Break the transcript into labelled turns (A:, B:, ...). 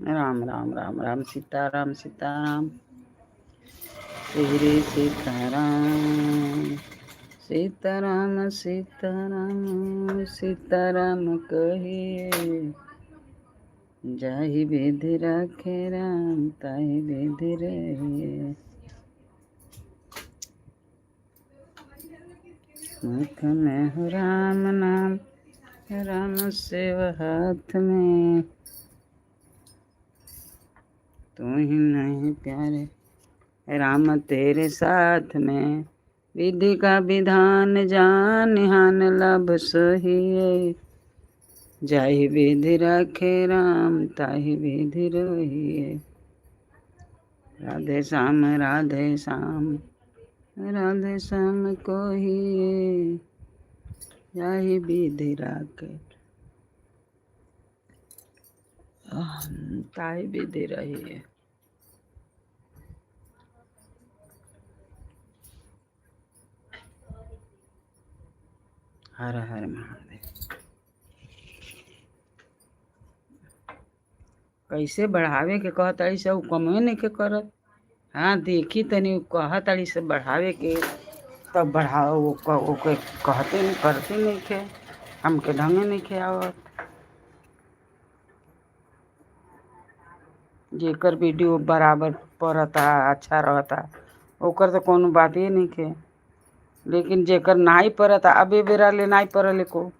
A: राम राम राम राम सीताराम सीताराम श्री सीताराम सीताराम सीताराम सीताराम कहिए जाहि विधि रखे राम ताहि विधि रहिए। मुख में हो राम नाम राम सेव हाथ में तू ही नहीं प्यारे राम तेरे साथ में। विधि का विधान जान निहान लब सोहिए जाहि विधि रखे राम ताहि विधि रहिए। राधे श्याम राधे श्याम राधे श्याम कहिए जाहि विधि रखे ताहि विधि रहिए। हर हर महादेव। कैसे बढ़ावे के कहताड़ी से उ कमवे नहीं के करत। हाँ देखी तनी कहताड़ी से बढ़ावे के तब बढ़ाओ ओके कहते नहीं करते नहीं खे हमके ढंगे नहीं खे आवत। जेकर वीडियो बराबर पड़ता अच्छा रहता ओकर तो कोनो बात ही नहीं खे, लेकिन जेकर नाई पड़ता अबे बेरा ले नाई पड़ले को